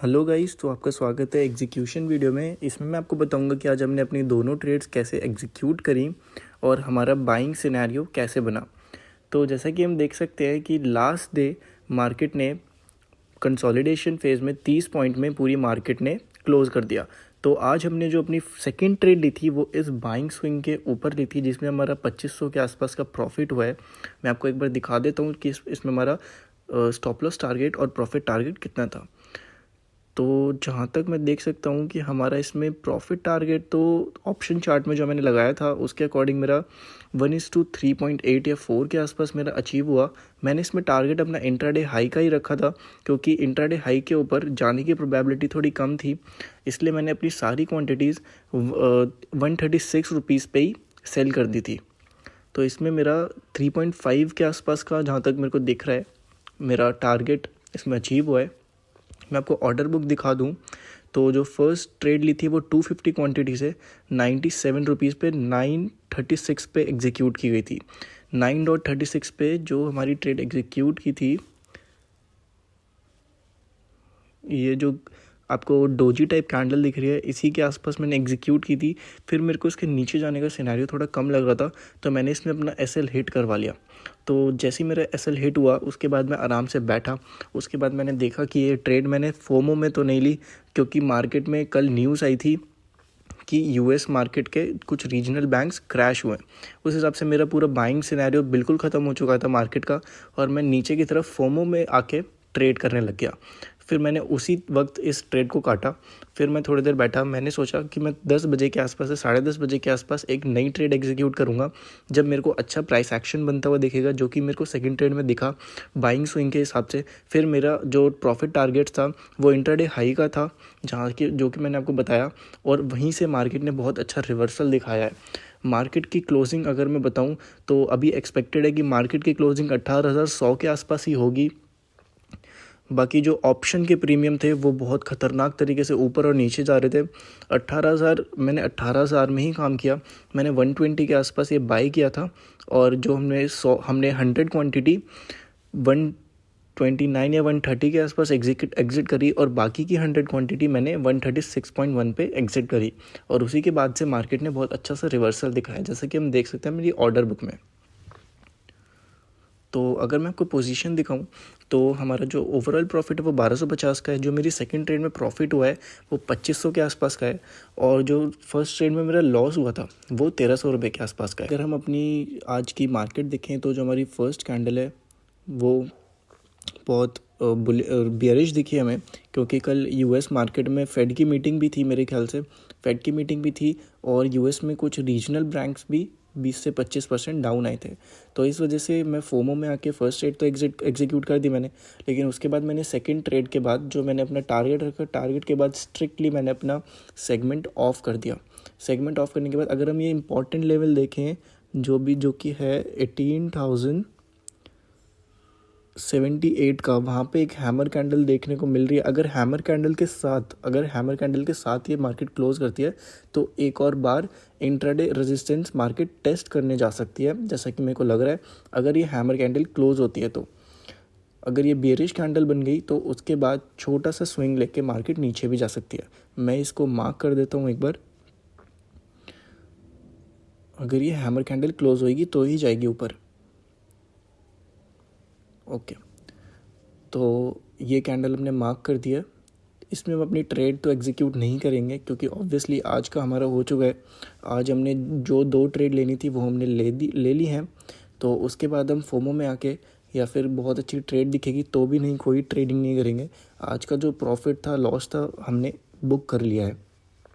Hello guys, तो आपका स्वागत है एग्जीक्यूशन वीडियो में। इसमें मैं आपको बताऊंगा कि आज हमने अपनी दोनों ट्रेड्स कैसे एग्जीक्यूट करी और हमारा बाइंग सिनेरियो कैसे बना। तो जैसा कि हम देख सकते हैं कि लास्ट डे मार्केट ने कंसोलिडेशन फेज़ में 30 पॉइंट में पूरी मार्केट ने क्लोज़ कर दिया। तो आज हमने जो अपनी सेकंड ट्रेड ली थी वो इस बाइंग स्विंग के ऊपर ली थी, जिसमें हमारा 2500 के आसपास का प्रॉफिट हुआ है। मैं आपको एक बार दिखा देता हूँ कि इसमें हमारा स्टॉप लॉस टारगेट और प्रॉफिट टारगेट कितना था। तो जहाँ तक मैं देख सकता हूँ कि हमारा इसमें प्रॉफिट टारगेट तो ऑप्शन चार्ट में जो मैंने लगाया था उसके अकॉर्डिंग मेरा 1:3.8 या 4 के आसपास मेरा अचीव हुआ। मैंने इसमें टारगेट अपना इंट्राडे हाई का ही रखा था, क्योंकि इंट्राडे हाई के ऊपर जाने की प्रोबेबिलिटी थोड़ी कम थी, इसलिए मैंने अपनी सारी क्वांटिटीज़ 136 रुपीज़ पे ही सेल कर दी थी। तो इसमें मेरा 3.5 के आसपास का, जहाँ तक मेरे को दिख रहा है, मेरा टारगेट इसमें अचीव हुआ है। मैं आपको ऑर्डर बुक दिखा दूं तो जो फर्स्ट ट्रेड ली थी वो 250 क्वांटिटी से 97 रुपीज़ पे 9:36 पे एग्जीक्यूट की गई थी। 9.36 पे जो हमारी ट्रेड एग्जीक्यूट की थी, ये जो आपको डोजी टाइप कैंडल दिख रही है, इसी के आसपास मैंने एग्जीक्यूट की थी। फिर मेरे को इसके नीचे जाने का सिनेरियो थोड़ा कम लग रहा था, तो मैंने इसमें अपना एसएल हिट करवा लिया। तो जैसे ही मेरा एसएल हिट हुआ उसके बाद मैं आराम से बैठा। उसके बाद मैंने देखा कि ये ट्रेड मैंने फोमो में तो नहीं ली, क्योंकि मार्केट में कल न्यूज़ आई थी कि यूएस मार्केट के कुछ रीजनल बैंक्स क्रैश हुए। उस हिसाब से मेरा पूरा बाइंग सिनेरियो बिल्कुल ख़त्म हो चुका था मार्केट का, और मैं नीचे की तरफ फोमो में आके ट्रेड करने लग गया। फिर मैंने उसी वक्त इस ट्रेड को काटा। फिर मैं थोड़ी देर बैठा, मैंने सोचा कि मैं 10 बजे के आसपास से 10:30 बजे के आसपास एक नई ट्रेड एग्जीक्यूट करूंगा, जब मेरे को अच्छा प्राइस एक्शन बनता हुआ दिखेगा, जो कि मेरे को सेकंड ट्रेड में दिखा बाइंग स्विंग के हिसाब से। फिर मेरा जो प्रॉफिट टारगेट था वो इंट्राडे हाई का था, जो कि मैंने आपको बताया, और वहीं से मार्केट ने बहुत अच्छा रिवर्सल दिखाया है। मार्केट की क्लोजिंग अगर मैं बताऊं तो अभी एक्सपेक्टेड है कि मार्केट की क्लोजिंग 18,100 के आसपास ही होगी। बाकी जो ऑप्शन के प्रीमियम थे वो बहुत ख़तरनाक तरीके से ऊपर और नीचे जा रहे थे। 18,000, मैंने 18,000 में ही काम किया। मैंने 120 के आसपास ये बाई किया था, और जो हमने 100 क्वांटिटी 129 या 130 के आसपास एग्जिट करी, और बाकी की 100 क्वांटिटी मैंने 136.1 पे एग्जिट करी। और उसी के बाद से मार्केट ने बहुत अच्छा सा रिवर्सल दिखाया, जैसा कि हम देख सकते हैं मेरी ऑर्डर बुक में। तो अगर मैं आपको पोजीशन दिखाऊं तो हमारा जो ओवरऑल प्रॉफिट है वो 1250 का है। जो मेरी सेकंड ट्रेड में प्रॉफिट हुआ है वो 2500 के आसपास का है, और जो फर्स्ट ट्रेड में मेरा लॉस हुआ था वो 1300 रुपये के आसपास का है। अगर हम अपनी आज की मार्केट देखें तो जो हमारी फर्स्ट कैंडल है वो बहुत बियरिश दिखी हमें, क्योंकि कल यूएस मार्केट में फेड की मीटिंग भी थी, मेरे ख्याल से फेड की मीटिंग भी थी, और यूएस में कुछ रीजनल बैंक्स भी 20 से 25% डाउन आए थे। तो इस वजह से मैं फोमो में आके फर्स्ट ट्रेड तो एग्जीक्यूट कर दी मैंने, लेकिन उसके बाद मैंने सेकंड ट्रेड के बाद जो मैंने अपना टारगेट रखा, टारगेट के बाद स्ट्रिक्टली मैंने अपना सेगमेंट ऑफ कर दिया। सेगमेंट ऑफ करने के बाद अगर हम ये इंपॉर्टेंट लेवल देखें, जो कि है 18,078 का, वहाँ पे एक हैमर कैंडल देखने को मिल रही है। अगर हैमर कैंडल के साथ ये मार्केट क्लोज करती है तो एक और बार इंट्राडे रेजिस्टेंस मार्केट टेस्ट करने जा सकती है, जैसा कि मेरे को लग रहा है। अगर ये हैमर कैंडल क्लोज होती है तो, अगर ये बेरिश कैंडल बन गई तो उसके बाद छोटा सा स्विंग लेके मार्केट नीचे भी जा सकती है। मैं इसको मार्क कर देता हूँ एक बार। अगर ये हैमर कैंडल क्लोज होगी तो ही जाएगी ऊपर। ओके, तो ये कैंडल हमने मार्क कर दिया। इसमें हम अपनी ट्रेड तो एग्जीक्यूट नहीं करेंगे, क्योंकि ऑब्वियसली आज का हमारा हो चुका है। आज हमने जो 2 ट्रेड लेनी थी वो हमने ले ली हैं। तो उसके बाद हम फोमो में आके, या फिर बहुत अच्छी ट्रेड दिखेगी तो भी नहीं, कोई ट्रेडिंग नहीं करेंगे। आज का जो प्रॉफिट था, लॉस था, हमने बुक कर लिया है।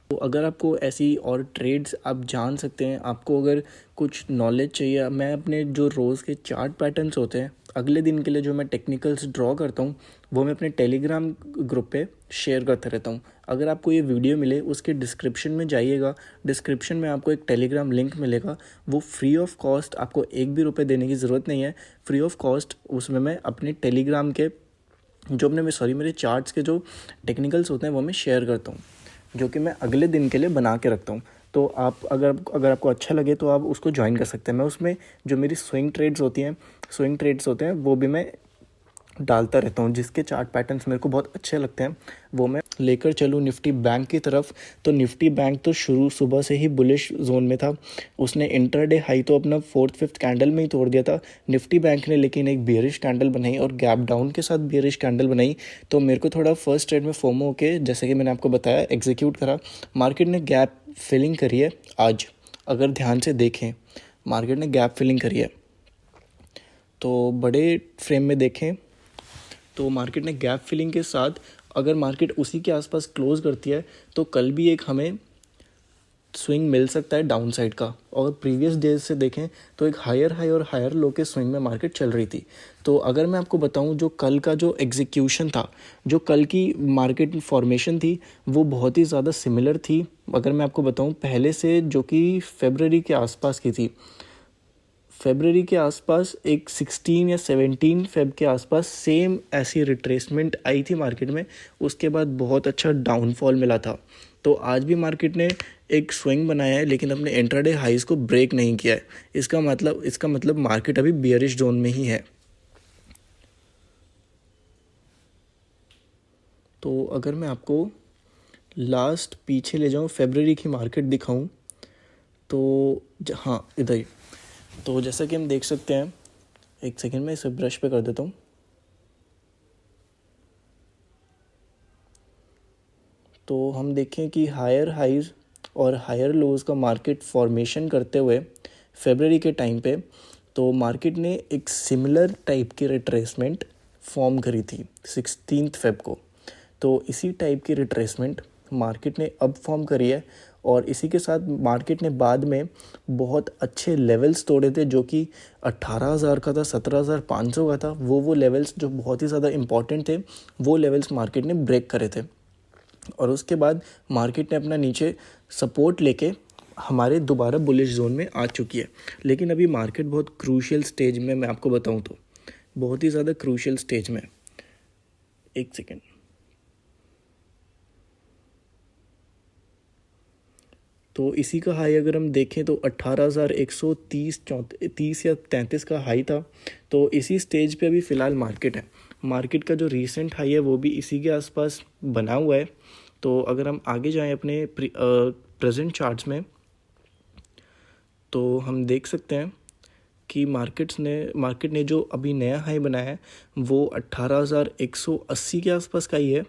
तो अगर आपको ऐसी और ट्रेड्स आप जान सकते हैं, आपको अगर कुछ नॉलेज चाहिए, मैं अपने जो रोज़ के चार्ट पैटर्न्स होते हैं अगले दिन के लिए जो मैं टेक्निकल्स ड्रॉ करता हूँ वो मैं अपने टेलीग्राम ग्रुप पे शेयर करता रहता हूँ। अगर आपको ये वीडियो मिले उसके डिस्क्रिप्शन में जाइएगा, डिस्क्रिप्शन में आपको एक टेलीग्राम लिंक मिलेगा, वो फ्री ऑफ कॉस्ट, आपको एक भी रुपये देने की ज़रूरत नहीं है, फ्री ऑफ कॉस्ट। उसमें मैं अपने टेलीग्राम के मेरे चार्ट्स के जो टेक्निकल्स होते हैं वो मैं शेयर करता हूँ, जो कि मैं अगले दिन के लिए बना के रखता हूँ। तो आप अगर आपको अच्छा लगे तो आप उसको ज्वाइन कर सकते हैं। मैं उसमें जो मेरी स्विंग ट्रेड्स होते हैं वो भी मैं डालता रहता हूँ, जिसके चार्ट पैटर्न्स मेरे को बहुत अच्छे लगते हैं, वो मैं लेकर चलूँ निफ्टी बैंक की तरफ। तो निफ्टी बैंक तो शुरू सुबह से ही बुलिश जोन में था, उसने इंट्राडे हाई तो अपना 4th-5th कैंडल में ही तोड़ दिया था निफ्टी बैंक ने, लेकिन एक बियरिश कैंडल बनाई और गैप डाउन के साथ बियरिश कैंडल बनाई। तो मेरे को थोड़ा फर्स्ट ट्रेड में फोमो होके, जैसे कि मैंने आपको बताया, एग्जीक्यूट करा। मार्केट ने गैप फिलिंग करी है आज, अगर ध्यान से देखें मार्केट ने गैप फिलिंग करी है। तो बड़े फ्रेम में देखें तो मार्केट ने गैप फिलिंग के साथ अगर मार्केट उसी के आसपास क्लोज करती है तो कल भी एक हमें स्विंग मिल सकता है डाउन साइड का। और प्रीवियस डेज से देखें तो एक हायर हाई और हायर लो के स्विंग में मार्केट चल रही थी। तो अगर मैं आपको बताऊं, जो कल का जो एग्जीक्यूशन था, जो कल की मार्केट फॉर्मेशन थी, वो बहुत ही ज़्यादा सिमिलर थी, अगर मैं आपको बताऊं, पहले से, जो कि फरवरी के आसपास की थी। फरवरी के आसपास एक 16 या 17 फेब के आसपास सेम ऐसी रिट्रेसमेंट आई थी मार्केट में, उसके बाद बहुत अच्छा डाउनफॉल मिला था। तो आज भी मार्केट ने एक स्विंग बनाया है, लेकिन अपने इंट्राडे हाइज को ब्रेक नहीं किया है। इसका मतलब मार्केट अभी बियरिश जोन में ही है। तो अगर मैं आपको लास्ट पीछे ले जाऊं, फरवरी की मार्केट दिखाऊं, तो हाँ, इधर ही। तो जैसा कि हम देख सकते हैं, एक सेकेंड में इसे ब्रश पे कर देता हूँ। तो हम देखें कि हायर हाइज और हायर लोज का मार्केट फॉर्मेशन करते हुए फरवरी के टाइम पे, तो मार्केट ने एक सिमिलर टाइप की रिट्रेसमेंट फॉर्म करी थी 16 फेब को। तो इसी टाइप की रिट्रेसमेंट मार्केट ने अब फॉर्म करी है, और इसी के साथ मार्केट ने बाद में बहुत अच्छे लेवल्स तोड़े थे, जो कि 18,000 का था, 17,500 का था। वो लेवल्स जो बहुत ही ज़्यादा इंपॉर्टेंट थे, वो लेवल्स मार्केट ने ब्रेक करे थे। और उसके बाद मार्केट ने अपना नीचे सपोर्ट लेके हमारे दोबारा बुलिश जोन में आ चुकी है। लेकिन अभी मार्केट बहुत क्रूशियल स्टेज में, मैं आपको बताऊं तो बहुत ही ज़्यादा क्रूशियल स्टेज में। एक सेकेंड। तो इसी का हाई अगर हम देखें तो 18,130 या 33 का हाई था। तो इसी स्टेज पे अभी फ़िलहाल मार्केट है। मार्केट का जो रीसेंट हाई है वो भी इसी के आसपास बना हुआ है। तो अगर हम आगे जाएं अपने प्रेजेंट चार्ट्स में, तो हम देख सकते हैं कि मार्केट ने जो अभी नया हाई बनाया है वो 18,180 के आसपास का ही है।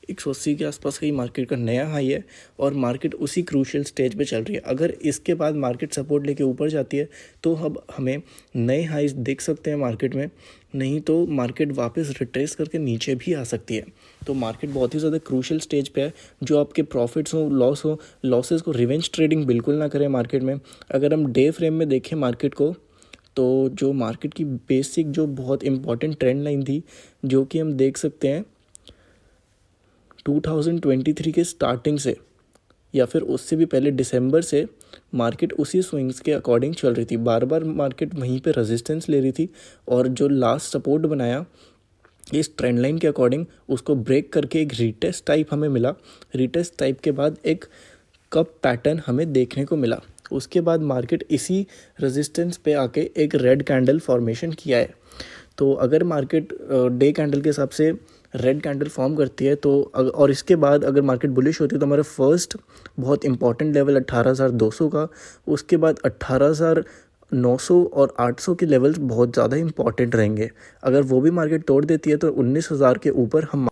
180 के आसपास का ही मार्केट का नया हाई है, और मार्केट उसी क्रूशियल स्टेज पे चल रही है। अगर इसके बाद मार्केट सपोर्ट लेके ऊपर जाती है तो अब हमें नए हाईज देख सकते हैं मार्केट में, नहीं तो मार्केट वापस रिट्रेस करके नीचे भी आ सकती है। तो मार्केट बहुत ही ज़्यादा क्रूशियल स्टेज पे है। जो आपके प्रॉफिट्स हो, लॉसेस को रिवेंज ट्रेडिंग बिल्कुल ना करें मार्केट में। अगर हम डे फ्रेम में देखें मार्केट को, तो जो मार्केट की बेसिक जो बहुत इंपॉर्टेंट ट्रेंड लाइन थी, जो कि हम देख सकते हैं 2023 के स्टार्टिंग से या फिर उससे भी पहले दिसंबर से मार्केट उसी स्विंग्स के अकॉर्डिंग चल रही थी। बार बार मार्केट वहीं पे रेजिस्टेंस ले रही थी, और जो लास्ट सपोर्ट बनाया इस ट्रेंड लाइन के अकॉर्डिंग, उसको ब्रेक करके एक रीटेस्ट टाइप हमें मिला। रीटेस्ट टाइप के बाद एक कप पैटर्न हमें देखने को मिला। उसके बाद मार्केट इसी रेजिस्टेंस पे आके एक रेड कैंडल फॉर्मेशन किया है। तो अगर मार्केट डे कैंडल के हिसाब से रेड कैंडल फॉर्म करती है, तो और इसके बाद अगर मार्केट बुलिश होती है, तो हमारा फर्स्ट बहुत इंपॉर्टेंट लेवल 18,200 का, उसके बाद 18,900 और 800 के लेवल्स बहुत ज़्यादा इंपॉर्टेंट रहेंगे। अगर वो भी मार्केट तोड़ देती है तो 19,000 के ऊपर हम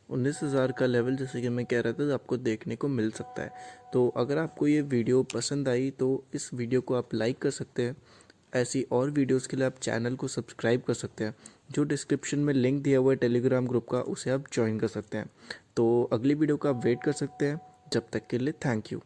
19,000 का लेवल, जैसे कि मैं कह रहा था, आपको देखने को मिल सकता है। तो अगर आपको ये वीडियो पसंद आई तो इस वीडियो को आप लाइक कर सकते हैं। ऐसी और वीडियोस के लिए आप चैनल को सब्सक्राइब कर सकते हैं। जो डिस्क्रिप्शन में लिंक दिया हुआ है टेलीग्राम ग्रुप का, उसे आप ज्वाइन कर सकते हैं। तो अगली वीडियो का आप वेट कर सकते हैं। जब तक के लिए थैंक यू।